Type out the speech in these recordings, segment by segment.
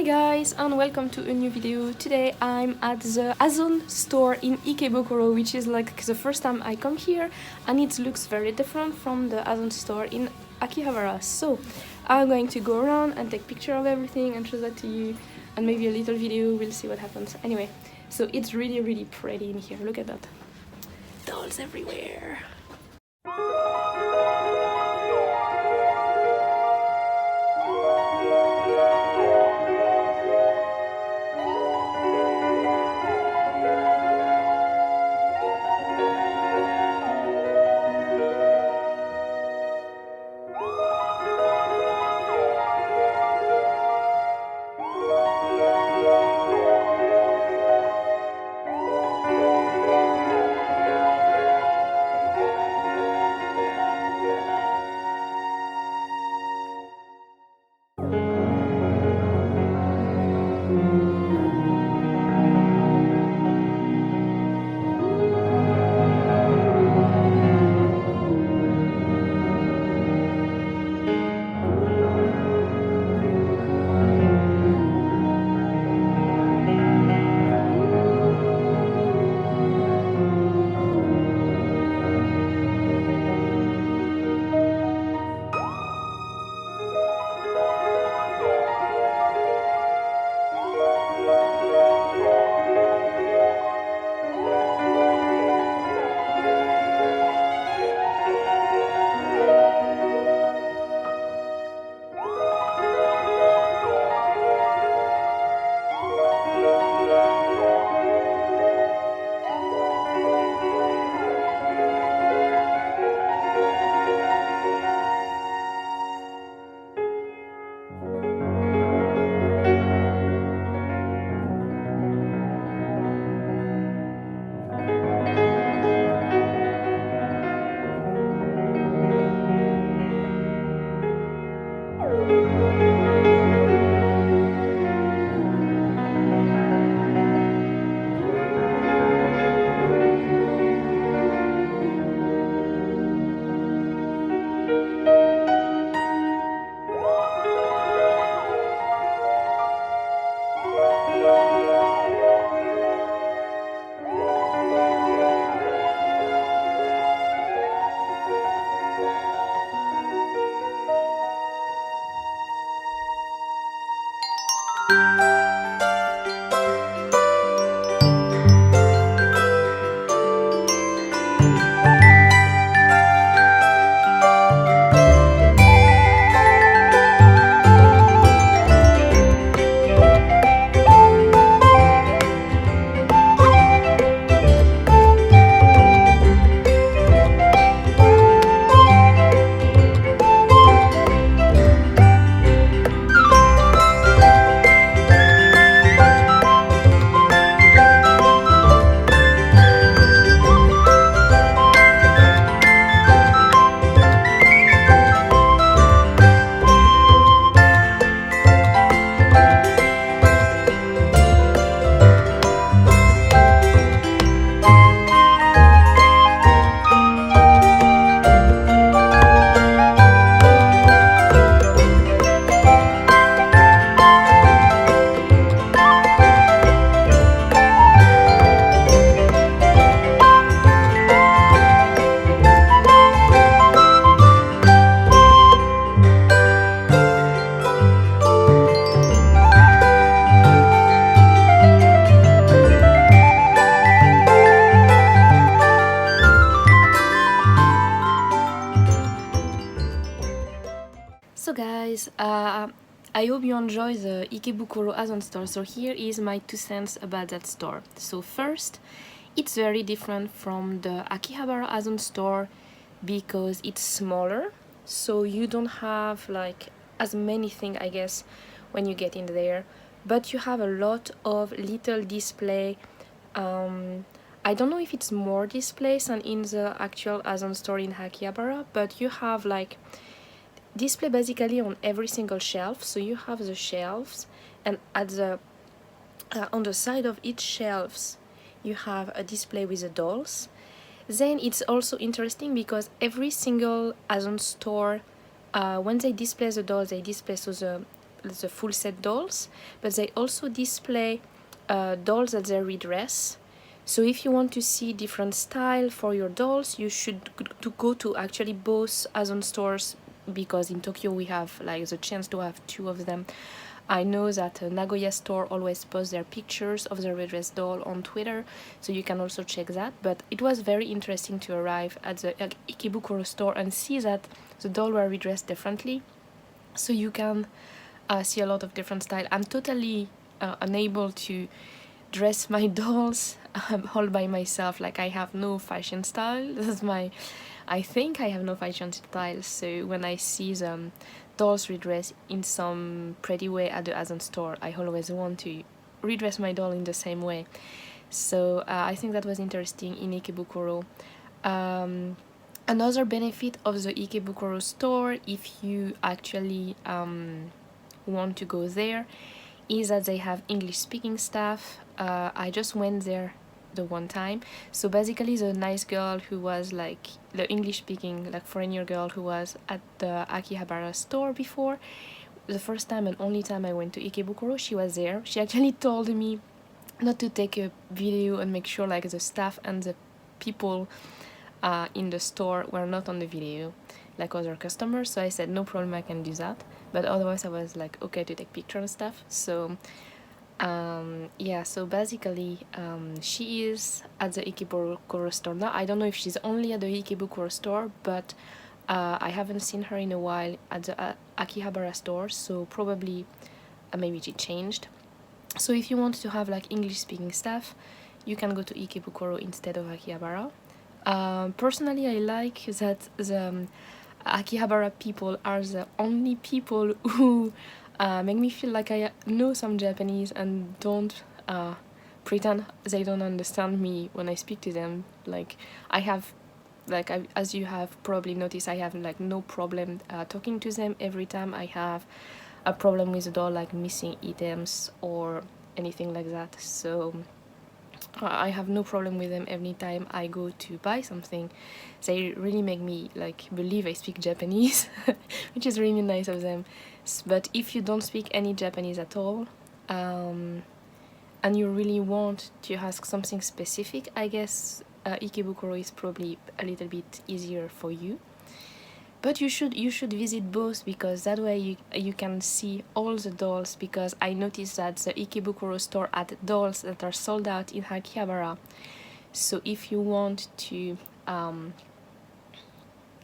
Hi guys and welcome to a new video. Today I'm at the Azone store in Ikebukuro, which is like the first time I come here, and it looks very different from the Azone store in Akihabara. So I'm going to go around and take picture of everything and show that to you, and maybe a little video, we'll see what happens. Anyway, so it's really pretty in here. Look at that. Dolls everywhere. So guys, I hope you enjoy the Ikebukuro Azone store. So here is my 2 cents about that store. So first, it's very different from the Akihabara Azone store because it's smaller, so you don't have like as many things, I guess, when you get in there, but you have a lot of little display. I don't know if it's more displays than in the actual Azone store in Akihabara, but you have like display basically on every single shelf. So you have the shelves, and at the on the side of each shelves you have a display with the dolls. Then it's also interesting because every single Azone store, when they display the dolls, they display so the the full set dolls, but they also display dolls that they redress. So if you want to see different style for your dolls, you should go to actually both Azone stores, because in Tokyo we have like the chance to have two of them. I know that Nagoya store always posts their pictures of the redress doll on Twitter, so you can also check that. But it was very interesting to arrive at the Ikebukuro store and see that the dolls were redressed differently, so you can see a lot of different style. I'm totally unable to dress my dolls all by myself. Like, I have no fashion style. I think I have no fashion style. So when I see them dolls redressed in some pretty way at the Azone store, I always want to redress my doll in the same way. So I think that was interesting in Ikebukuro. Another benefit of the Ikebukuro store, if you actually want to go there, is that they have English speaking staff. I just went there the one time, so basically the nice girl who was like the English speaking like foreigner girl who was at the Akihabara store before, the first time and only time I went to Ikebukuro, she was there. She actually told me not to take a video and make sure like the staff and the people in the store were not on the video like other customers, so I said no problem, I can do that, but otherwise I was like okay to take pictures and stuff. So yeah, so basically she is at the Ikebukuro store now. I don't know if she's only at the Ikebukuro store, but I haven't seen her in a while at the Akihabara store, so probably maybe she changed. So if you want to have like English speaking staff, you can go to Ikebukuro instead of Akihabara. Personally, I like that the Akihabara people are the only people who make me feel like I know some Japanese and don't pretend they don't understand me when I speak to them. Like, I have, like, as you have probably noticed, I have like no problem talking to them every time I have a problem with the doll, like missing items or anything like that. So I have no problem with them every time I go to buy something. They really make me like believe I speak Japanese, which is really nice of them. But if you don't speak any Japanese at all, and you really want to ask something specific, I guess Ikebukuro is probably a little bit easier for you. But you should visit both, because that way you can see all the dolls, because I noticed that the Ikebukuro store had dolls that are sold out in Akihabara. So if you want to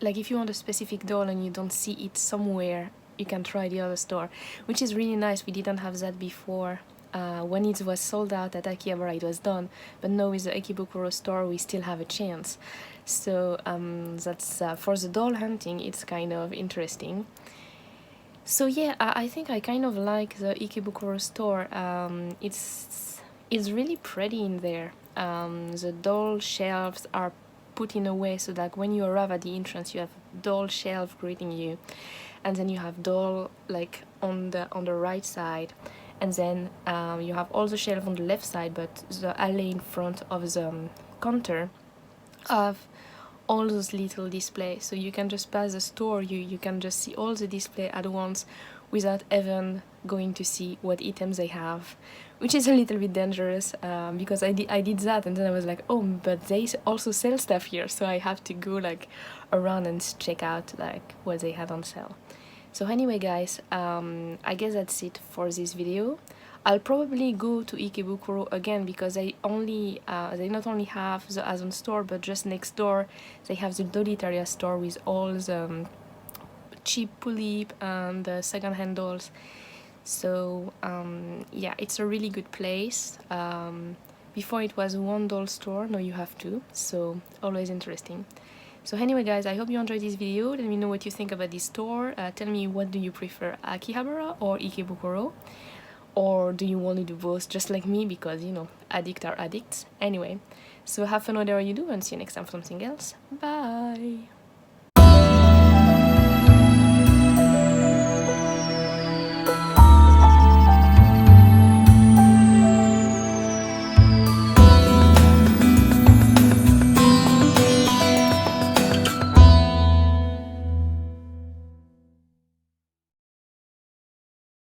like if you want a specific doll and you don't see it somewhere, you can try the other store, which is really nice. We didn't have that before. When it was sold out at Akihabara, it was done, but now with the Ikebukuro store we still have a chance. So that's for the doll hunting, it's kind of interesting. So yeah, I think I kind of like the Ikebukuro store. It's really pretty in there. The doll shelves are put in a way so that when you arrive at the entrance you have doll shelf greeting you, and then you have doll like on the right side, and then you have all the shelf on the left side, but the alley in front of the counter have all those little displays, so you can just pass the store, you can just see all the display at once without even going to see what items they have, which is a little bit dangerous, because I did that and then I was like, oh, but they also sell stuff here, so I have to go like around and check out like what they had on sale. So anyway guys, I guess that's it for this video. I'll probably go to Ikebukuro again, because they not only have the Azone store, but just next door they have the dollyteria store with all the cheap pulip and the second-hand dolls. So yeah, it's a really good place. Before it was one doll store, now you have two, so always interesting. So anyway guys, I hope you enjoyed this video. Let me know what you think about this store. Tell me, what do you prefer, Akihabara or Ikebukuro? Or do you want to do both just like me, because you know, addicts are addicts. Anyway, so have fun whatever you do, and see you next time for something else. Bye!